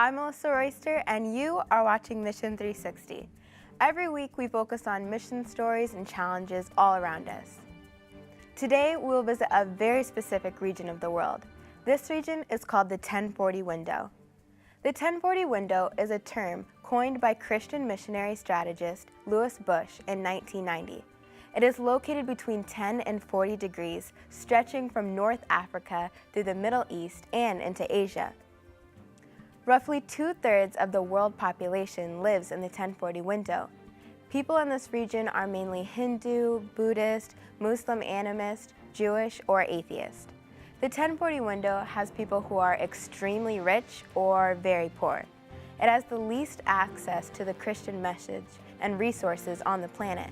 I'm Melissa Royster, and you are watching Mission 360. Every week, we focus on mission stories and challenges all around us. Today, we will visit a very specific region of the world. This region is called the 1040 window. The 1040 window is a term coined by Christian missionary strategist Lewis Bush in 1990. It is located between 10 and 40 degrees, stretching from North Africa through the Middle East and into Asia. Roughly 2/3 of the world population lives in the 1040 window. People in this region are mainly Hindu, Buddhist, Muslim animist, Jewish, or atheist. The 1040 window has people who are extremely rich or very poor. It has the least access to the Christian message and resources on the planet.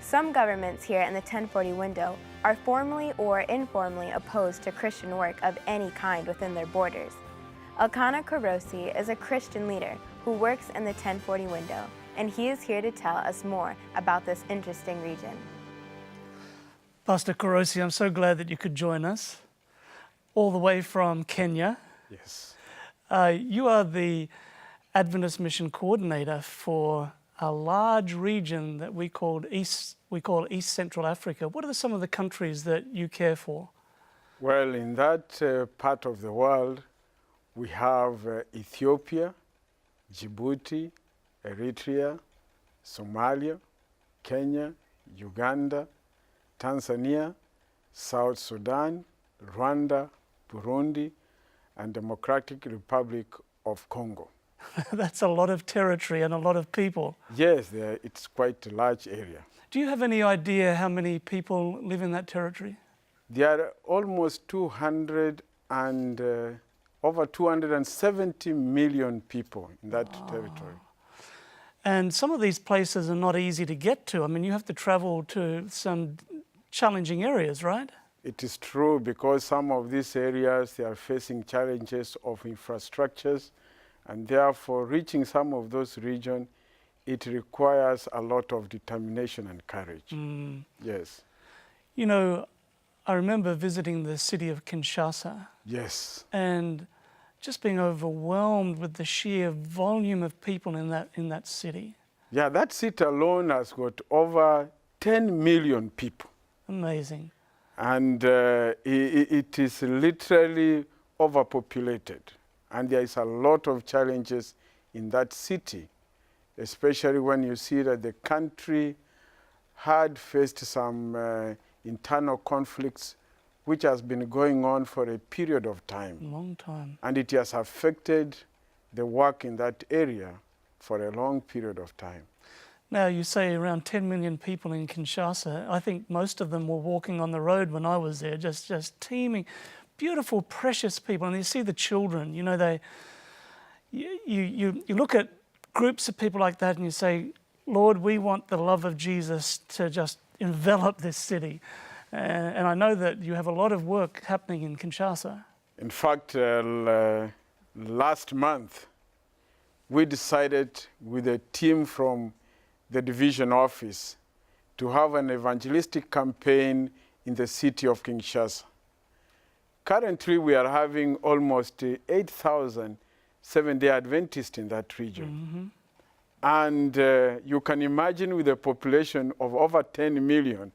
Some governments here in the 1040 window are formally or informally opposed to Christian work of any kind within their borders. Elkanah Karosi is a Christian leader who works in the 1040 window, and he is here to tell us more about this interesting region. Pastor Karosi, I'm so glad that you could join us, all the way from Kenya. Yes. You are the Adventist mission coordinator for a large region that we call East Central Africa. What are some of the countries that you care for? Well, in that part of the world, we have Ethiopia, Djibouti, Eritrea, Somalia, Kenya, Uganda, Tanzania, South Sudan, Rwanda, Burundi, and Democratic Republic of Congo. That's a lot of territory and a lot of people. Yes, it's quite a large area. Do you have any idea how many people live in that territory? There are almost over 270 million people in that territory. And some of these places are not easy to get to. I mean, you have to travel to some challenging areas, right? It is true, because some of these areas, they are facing challenges of infrastructures, and therefore reaching some of those regions, it requires a lot of determination and courage. Yes. You know, I remember visiting the city of Kinshasa. Yes. And just being overwhelmed with the sheer volume of people in that city. Yeah, that city alone has got over 10 million people. Amazing. And it is literally overpopulated. And there is a lot of challenges in that city, especially when you see that the country had faced some internal conflicts which has been going on for a period of time. Long time. And it has affected the work in that area for a long period of time. Now, you say around 10 million people in Kinshasa. I think most of them were walking on the road when I was there, just teeming. Beautiful, precious people. And you see the children, you know, you look at groups of people like that and you say, Lord, we want the love of Jesus to just envelop this city. And I know that you have a lot of work happening in Kinshasa. In fact, last month, we decided with a team from the division office to have an evangelistic campaign in the city of Kinshasa. Currently, we are having almost 8,000 Seventh-day Adventists in that region. And you can imagine, with a population of over 10 million,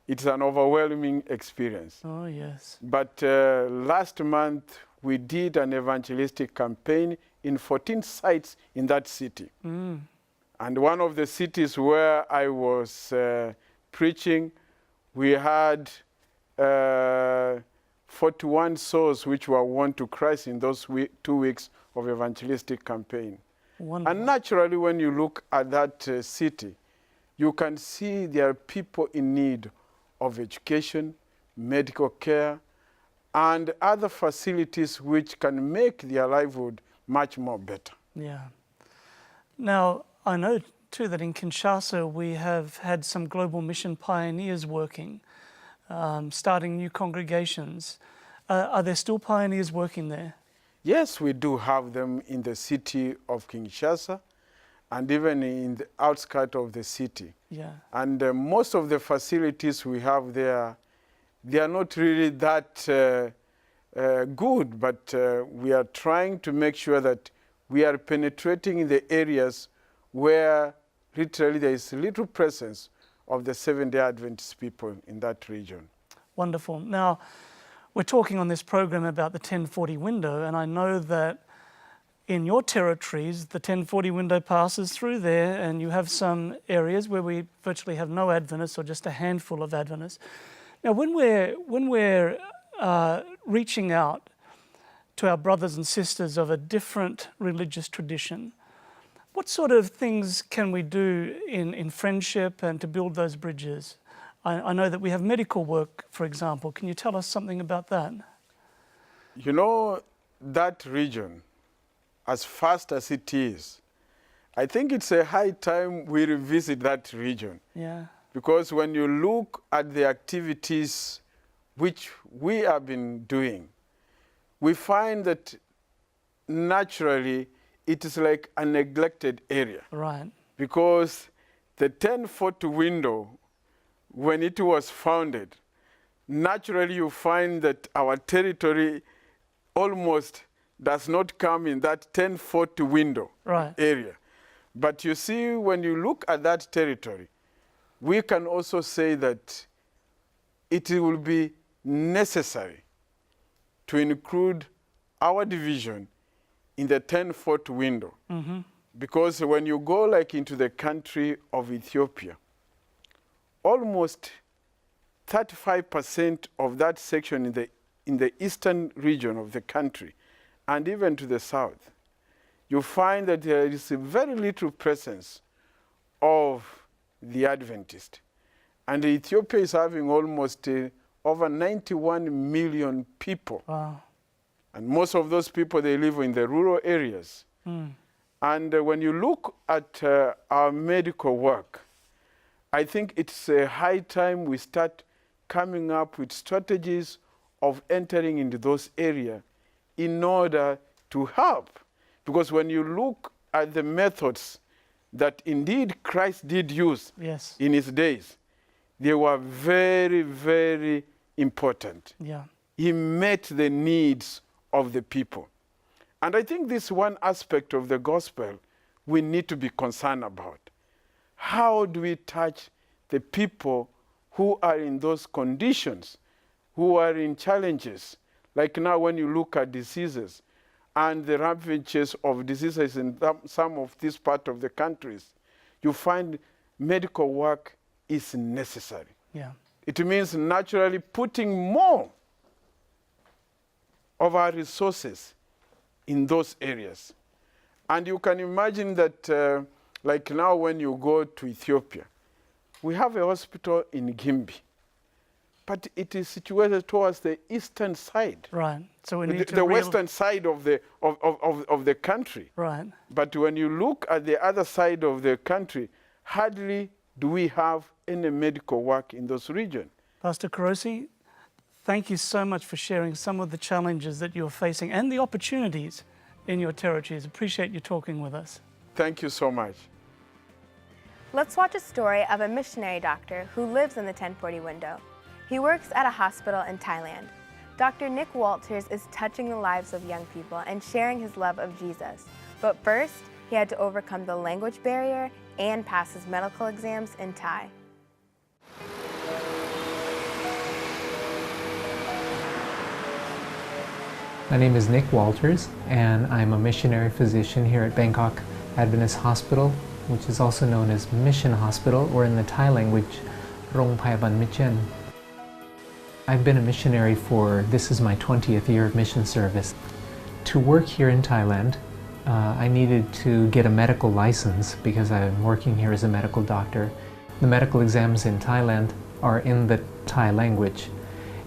it's an overwhelming experience. Oh, yes. But last month, we did an evangelistic campaign in 14 sites in that city. And one of the cities where I was preaching, we had 41 souls which were won to Christ in those 2 weeks of evangelistic campaign. Wonderful. And naturally, when you look at that city, you can see there are people in need of education, medical care, and other facilities which can make their livelihood much more better. Yeah. Now, I know too that in Kinshasa we have had some global mission pioneers working, starting new congregations. Are there still pioneers working there? Yes, we do have them in the city of Kinshasa and even in the outskirts of the city. Yeah. And most of the facilities we have there, they are not really that good, but we are trying to make sure that we are penetrating in the areas where literally there is little presence of the Seventh-day Adventist people in that region. Wonderful. Now, we're talking on this program about the 1040 window, and I know that in your territories, the 1040 window passes through there, and you have some areas where we virtually have no Adventists or just a handful of Adventists. Now, when we're reaching out to our brothers and sisters of a different religious tradition, what sort of things can we do in friendship and to build those bridges? I know that we have medical work, for example. Can you tell us something about that? You know, that region, as fast as it is, I think it's a high time we revisit that region. Yeah. Because when you look at the activities which we have been doing, we find that naturally it is like a neglected area. Right. Because the 1040 window, when it was founded, naturally you find that our territory almost does not come in that 1040 window area. But you see, when you look at that territory, we can also say that it will be necessary to include our division in the 1040 window. Mm-hmm. Because when you go like into the country of Ethiopia, almost 35% of that section in the eastern region of the country, and even to the south, you find that there is a very little presence of the Adventist. And Ethiopia is having almost over 91 million people. Wow. And most of those people, they live in the rural areas. Mm. And when you look at our medical work, I think it's a high time we start coming up with strategies of entering into those areas in order to help. Because when you look at the methods that indeed Christ did use in his days, they were very, very important. Yeah. He met the needs of the people. And I think this one aspect of the gospel we need to be concerned about. How do we touch the people who are in those conditions, who are in challenges? Like now when you look at diseases and the ravages of diseases in some of this part of the countries, you find medical work is necessary. Yeah. It means naturally putting more of our resources in those areas. And you can imagine that like now when you go to Ethiopia, we have a hospital in Gimbi, but it is situated towards the eastern side. Right. So we need the western side of the country. Right. But when you look at the other side of the country, hardly do we have any medical work in those regions. Pastor Kurosi, thank you so much for sharing some of the challenges that you're facing and the opportunities in your territories. Appreciate you talking with us. Thank you so much. Let's watch a story of a missionary doctor who lives in the 1040 window. He works at a hospital in Thailand. Dr. Nic Walters is touching the lives of young people and sharing his love of Jesus. But first, he had to overcome the language barrier and pass his medical exams in Thai. My name is Nic Walters, and I'm a missionary physician here at Bangkok Adventist Hospital, which is also known as Mission Hospital, or in the Thai language, Rong Phayaban Mission. I've been a missionary this is my 20th year of mission service. To work here in Thailand, I needed to get a medical license because I'm working here as a medical doctor. The medical exams in Thailand are in the Thai language.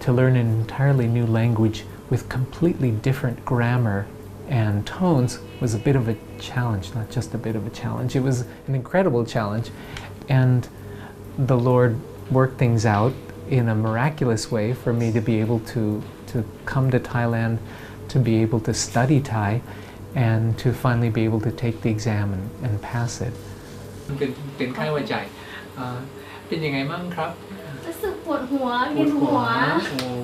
To learn an entirely new language with completely different grammar and tones was a bit of a challenge, not just a bit of a challenge. It was an incredible challenge, and the Lord worked things out in a miraculous way for me to be able to come to Thailand, to be able to study Thai, and to finally be able to take the exam and pass it. เป็นไข้หวัดใหญ่เป็นยังไงบ้างครับ รู้สึกปวด หัวเวียนหัว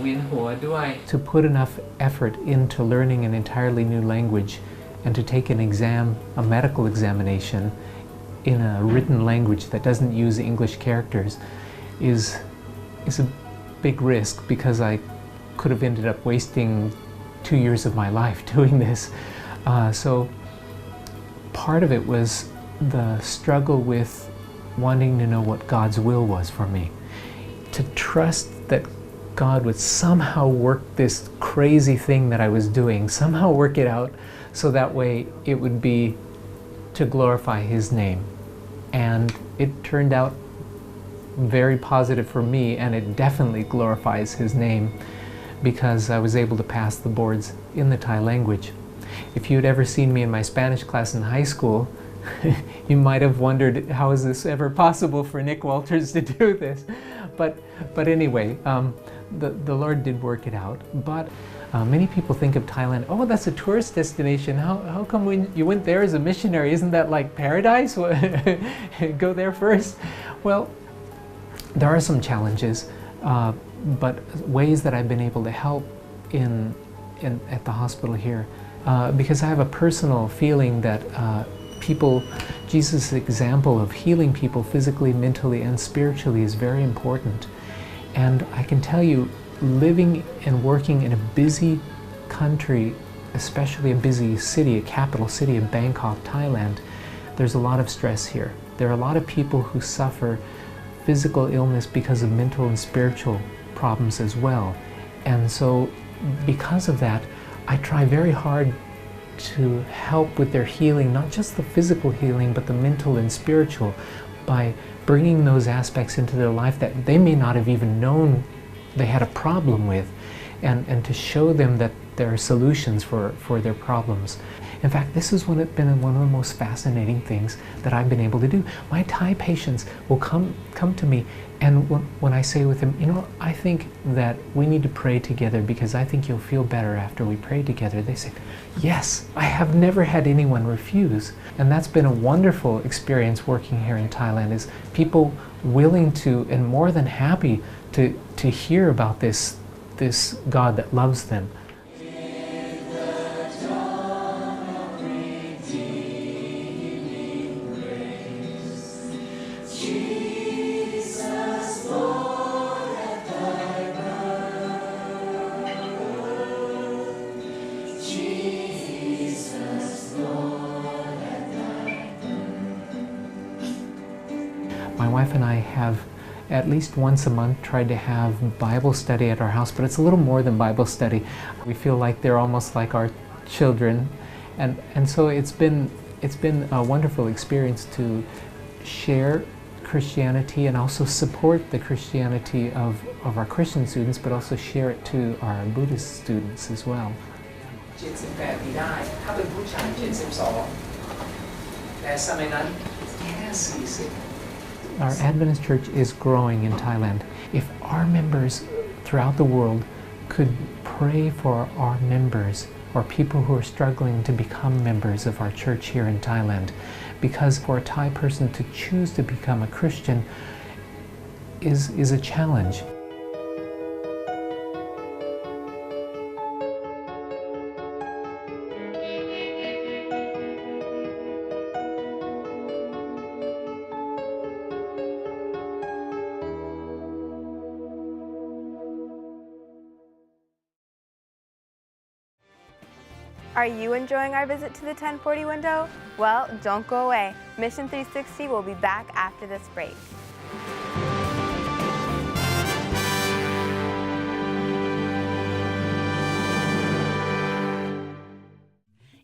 เวียนหัวด้วย To put enough effort into learning an entirely new language and to take an exam, a medical examination in a written language that doesn't use English characters is a big risk because I could have ended up wasting 2 years of my life doing this. So part of it was the struggle with wanting to know what God's will was for me. To trust that God would somehow work this crazy thing that I was doing, somehow work it out so that way it would be to glorify His name. And it turned out very positive for me, and it definitely glorifies His name because I was able to pass the boards in the Thai language. If you'd ever seen me in my Spanish class in high school, you might have wondered, how is this ever possible for Nic Walters to do this? But anyway, the Lord did work it out. But many people think of Thailand, oh, that's a tourist destination. How come when you went there as a missionary? Isn't that like paradise? Go there first. Well, there are some challenges, but ways that I've been able to help at the hospital here, because I have a personal feeling that Jesus' example of healing people physically, mentally, and spiritually is very important. And I can tell you, living and working in a busy country, especially a busy city, a capital city of Bangkok, Thailand, there's a lot of stress here. There are a lot of people who suffer physical illness because of mental and spiritual problems as well. And so because of that, I try very hard to help with their healing, not just the physical healing, but the mental and spiritual, by bringing those aspects into their life that they may not have even known they had a problem with, and to show them that there are solutions for their problems. In fact, this has been one of the most fascinating things that I've been able to do. My Thai patients will come to me, and when I say with them, you know, I think that we need to pray together because I think you'll feel better after we pray together. They say, yes, I have never had anyone refuse. And that's been a wonderful experience working here in Thailand, is people willing to and more than happy to hear about this God that loves them. My wife and I have at least once a month tried to have Bible study at our house, but it's a little more than Bible study. We feel like they're almost like our children, and so it's been a wonderful experience to share Christianity and also support the Christianity of our Christian students, but also share it to our Buddhist students as well. 78 ปีได้ถ้าเป็นผู้ชาย72แต่สมัยนั้นแค่40 Our Adventist church is growing in Thailand. If our members throughout the world could pray for our members or people who are struggling to become members of our church here in Thailand, because for a Thai person to choose to become a Christian is a challenge. Are you enjoying our visit to the 1040 window? Well, don't go away. Mission 360 will be back after this break.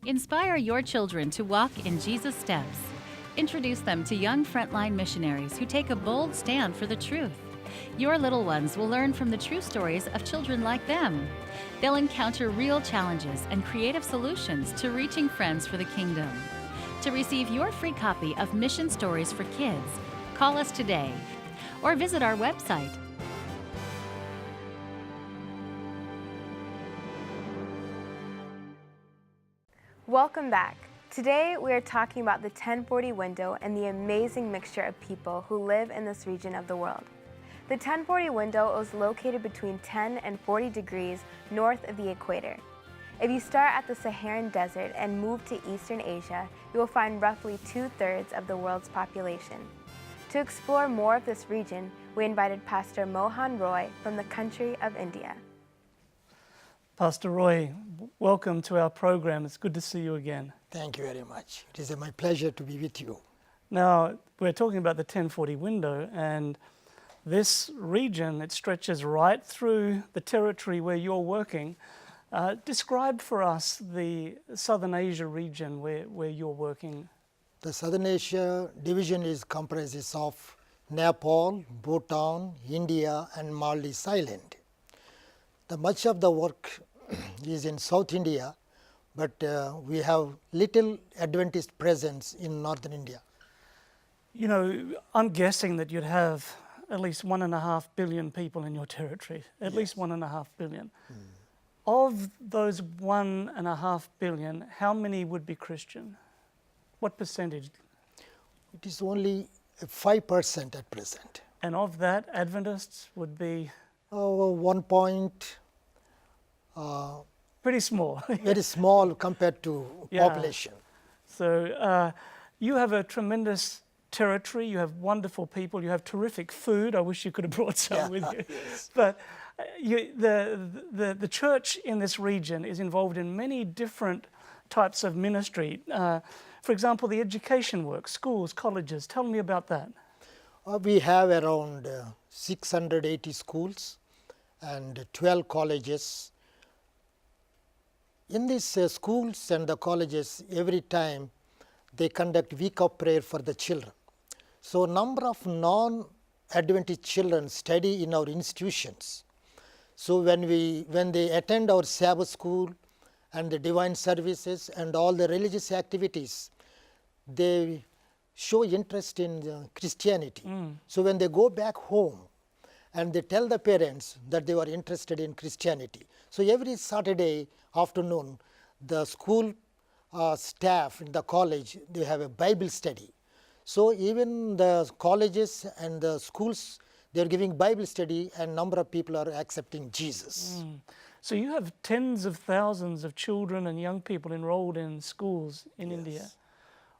Inspire your children to walk in Jesus' steps. Introduce them to young frontline missionaries who take a bold stand for the truth. Your little ones will learn from the true stories of children like them. They'll encounter real challenges and creative solutions to reaching friends for the kingdom. To receive your free copy of Mission Stories for Kids, call us today or visit our website. Welcome back. Today we are talking about the 1040 window and the amazing mixture of people who live in this region of the world. The 1040 window is located between 10 and 40 degrees north of the equator. If you start at the Saharan Desert and move to Eastern Asia, you will find roughly 2/3 of the world's population. To explore more of this region, we invited Pastor Mohan Roy from the country of India. Pastor Roy, welcome to our program. It's good to see you again. Thank you very much. It is my pleasure to be with you. Now, we're talking about the 1040 window, and this region, it stretches right through the territory where you're working. Describe for us the Southern Asia region where you're working. The Southern Asia division comprises of Nepal, Bhutan, India, and Maldives Island. Much of the work is in South India, but we have little Adventist presence in Northern India. You know, I'm guessing that you'd have at least 1.5 billion people in your territory, at least 1.5 billion. Of those 1.5 billion, how many would be Christian? What percentage? It is only 5% at present. And of that, Adventists would be? 1 point, pretty small. very small compared to population. So you have a tremendous territory, you have wonderful people, you have terrific food. I wish you could have brought some with you. Yes. But the church in this region is involved in many different types of ministry. For example, the education work, schools, colleges. Tell me about that. We have around 680 schools and 12 colleges. In these schools and the colleges, every time they conduct week of prayer for the children. So number of non-Adventist children study in our institutions. So when they attend our Sabbath school and the divine services and all the religious activities, they show interest in Christianity. So when they go back home and they tell the parents that they were interested in Christianity. So every Saturday afternoon, the school staff in the college, they have a Bible study. So even the colleges and the schools, they're giving Bible study and number of people are accepting Jesus. So you have tens of thousands of children and young people enrolled in schools in India.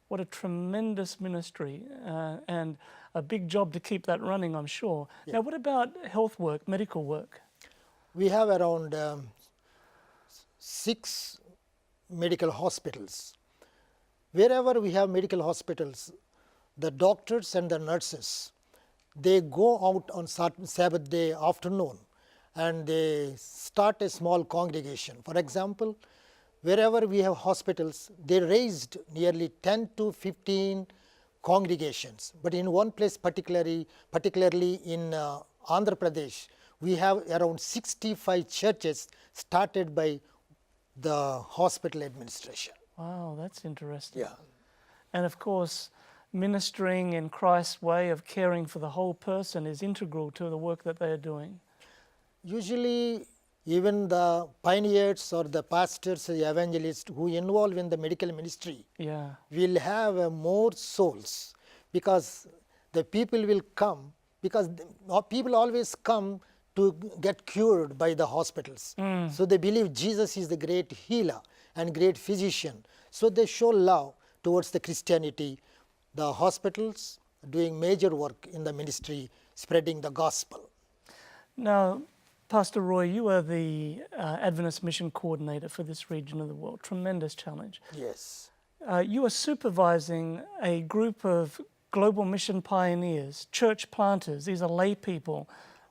What a tremendous ministry and a big job to keep that running, I'm sure. Now, what about health work, medical work? We have around 6 medical hospitals. Wherever we have medical hospitals, the doctors and the nurses, they go out on Sabbath day afternoon and they start a small congregation. For example, wherever we have hospitals, they raised nearly 10 to 15 congregations. But in one place particularly in Andhra Pradesh, we have around 65 churches started by the hospital administration. Wow, that's interesting. Yeah. And of course, ministering in Christ's way of caring for the whole person is integral to the work that they are doing. Usually, even the pioneers or the pastors, the evangelists who involve in the medical ministry will have more souls, because the people will come, because people always come to get cured by the hospitals. So they believe Jesus is the great healer and great physician. So they show love towards the Christianity. The hospitals doing major work in the ministry, spreading the gospel. Now, Pastor Roy, you are the Adventist mission coordinator for this region of the world. Tremendous challenge. Yes. You are supervising a group of global mission pioneers, church planters. These are lay people,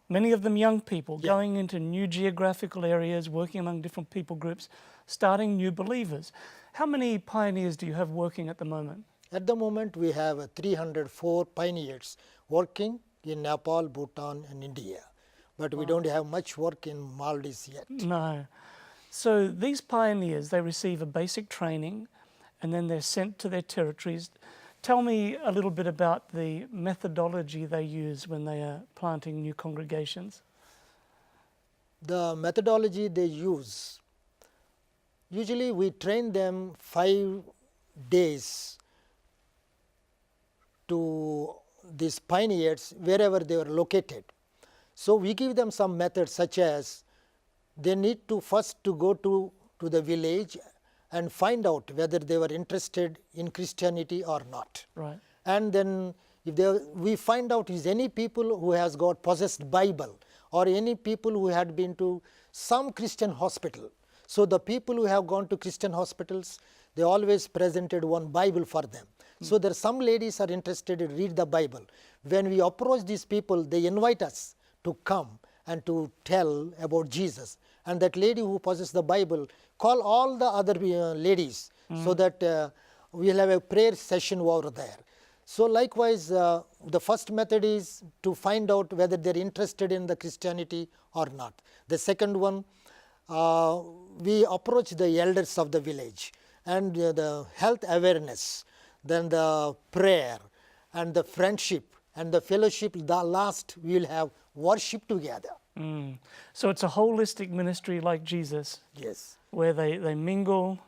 many of them young people, going into new geographical areas, working among different people groups, starting new believers. How many pioneers do you have working at the moment? At the moment, we have 304 pioneers working in Nepal, Bhutan, and India. But we don't have much work in Maldives yet. No. So these pioneers, they receive a basic training and then they're sent to their territories. Tell me a little bit about the methodology they use when they are planting new congregations. The methodology they use, usually we train them 5 days to these pioneers wherever they were located. So we give them some methods such as they need to first to go to the village and find out whether they were interested in Christianity or not. Right. And then if we find out is any people who has got possessed Bible or any people who had been to some Christian hospital. So the people who have gone to Christian hospitals, they always presented one Bible for them. So there are some ladies are interested in read the Bible. When we approach these people, they invite us to come and to tell about Jesus. And that lady who possesses the Bible call all the other ladies so that we'll have a prayer session over there. So likewise, the first method is to find out whether they're interested in the Christianity or not. The second one, we approach the elders of the village and the health awareness, then the prayer and the friendship and the fellowship. The last, we will have worship together. So it's a holistic ministry like Jesus. Yes. Where they mingle,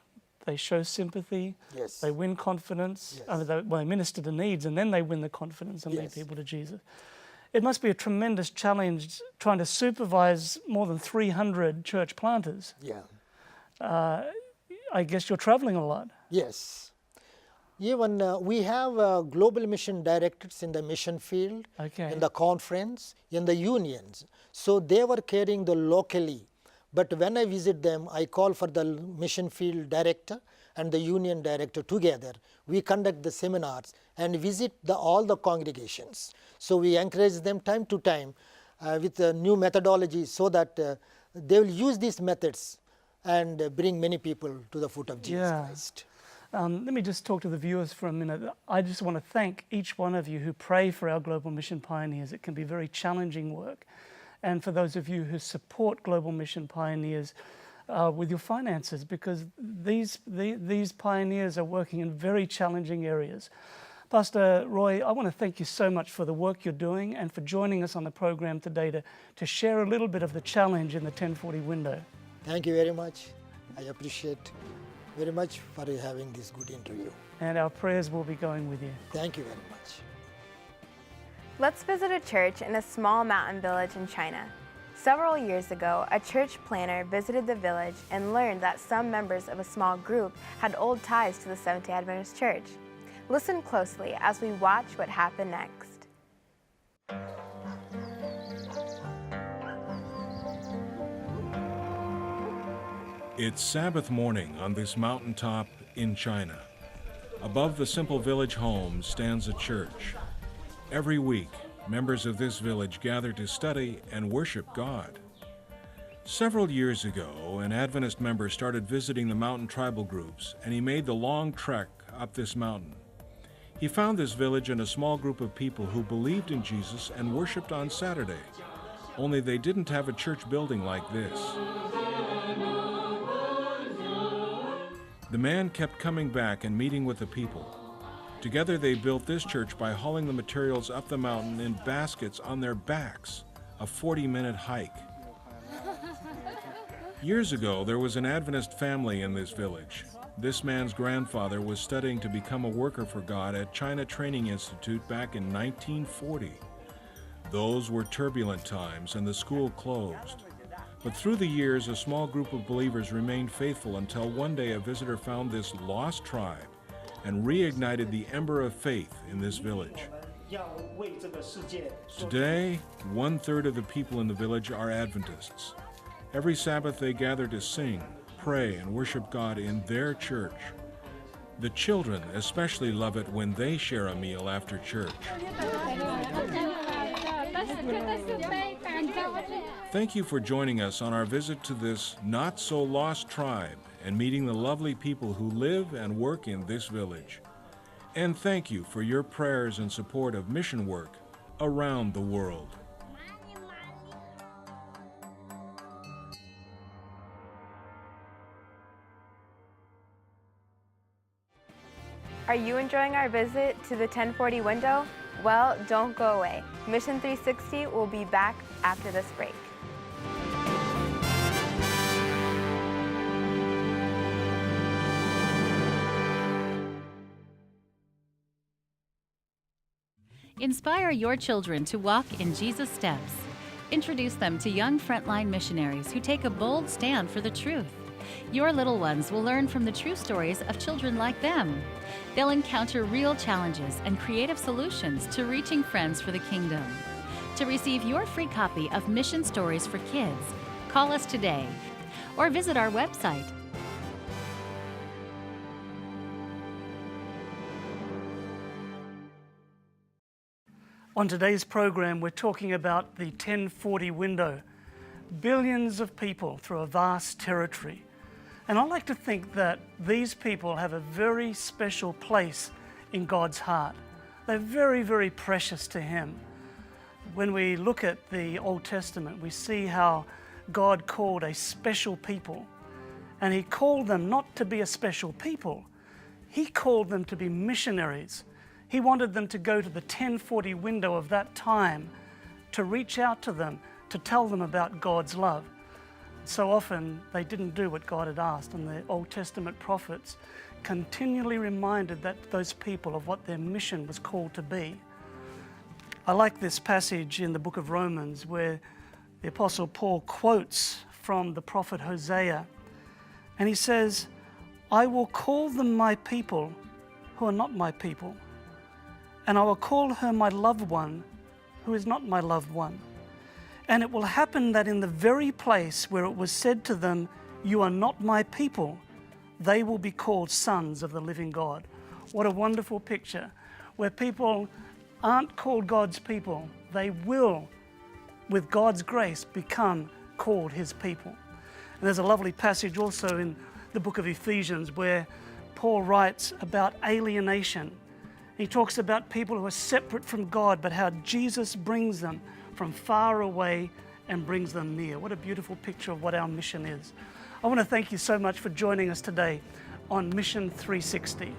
they show sympathy, Yes. they win confidence. Yes. I mean, they minister to needs, and then they win the confidence and lead Yes. people to Jesus. It must be a tremendous challenge trying to supervise more than 300 church planters. Yeah. I guess you're traveling a lot. Yes. Even we have global mission directors in the mission field, Okay. in the conference, in the unions. So they were carrying the locally. But when I visit them, I call for the mission field director and the union director together. We conduct the seminars and visit all the congregations. So we encourage them time to time with new methodologies so that they will use these methods and bring many people to the foot of Jesus Christ. Let me just talk to the viewers for a minute. I just want to thank each one of you who pray for our Global Mission Pioneers. It can be very challenging work. And for those of you who support Global Mission Pioneers with your finances, because these pioneers are working in very challenging areas. Pastor Roy, I want to thank you so much for the work you're doing and for joining us on the program today to share a little bit of the challenge in the 1040 window. Thank you very much. I appreciate very much for having this good interview. And our prayers will be going with you. Thank you very much. Let's visit a church in a small mountain village in China. Several years ago, a church planner visited the village and learned that some members of a small group had old ties to the Seventh-day Adventist Church. Listen closely as we watch what happened next. It's Sabbath morning on this mountaintop in China. Above the simple village home stands a church. Every week, members of this village gather to study and worship God. Several years ago, an Adventist member started visiting the mountain tribal groups, and he made the long trek up this mountain. He found this village and a small group of people who believed in Jesus and worshiped on Saturday, only they didn't have a church building like this. The man kept coming back and meeting with the people. Together they built this church by hauling the materials up the mountain in baskets on their backs, a 40-minute hike. Years ago, there was an Adventist family in this village. This man's grandfather was studying to become a worker for God at China Training Institute back in 1940. Those were turbulent times and the school closed. But through the years, a small group of believers remained faithful until one day a visitor found this lost tribe and reignited the ember of faith in this village. Today, 1/3 of the people in the village are Adventists. Every Sabbath they gather to sing, pray, and worship God in their church. The children especially love it when they share a meal after church. Thank you for joining us on our visit to this not-so-lost tribe and meeting the lovely people who live and work in this village. And thank you for your prayers and support of mission work around the world. Are you enjoying our visit to the 1040 window? Well, don't go away. Mission 360 will be back after this break. Inspire your children to walk in Jesus' steps. Introduce them to young frontline missionaries who take a bold stand for the truth. Your little ones will learn from the true stories of children like them. They'll encounter real challenges and creative solutions to reaching friends for the kingdom. To receive your free copy of Mission Stories for Kids, call us today or visit our website. On today's program, we're talking about the 1040 window. Billions of people through a vast territory. And I like to think that these people have a very special place in God's heart. They're very, very precious to Him. When we look at the Old Testament, we see how God called a special people. And He called them not to be a special people. He called them to be missionaries. He wanted them to go to the 1040 window of that time, to reach out to them, to tell them about God's love. So often they didn't do what God had asked, and the Old Testament prophets continually reminded those people of what their mission was called to be. I like this passage in the book of Romans where the Apostle Paul quotes from the prophet Hosea, and he says, "I will call them my people who are not my people, and I will call her my loved one who is not my loved one. And it will happen that in the very place where it was said to them, 'You are not my people,' they will be called sons of the living God." What a wonderful picture, where people aren't called God's people. They will, with God's grace, become called His people. And there's a lovely passage also in the book of Ephesians where Paul writes about alienation. He talks about people who are separate from God, but how Jesus brings them from far away and brings them near. What a beautiful picture of what our mission is. I want to thank you so much for joining us today on Mission 360.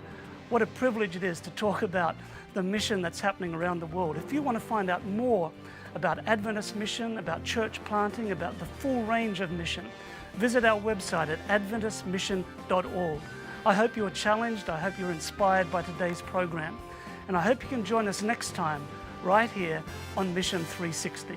What a privilege it is to talk about the mission that's happening around the world. If you want to find out more about Adventist mission, about church planting, about the full range of mission, visit our website at adventistmission.org. I hope you're challenged. I hope you're inspired by today's program. And I hope you can join us next time right here on Mission 360.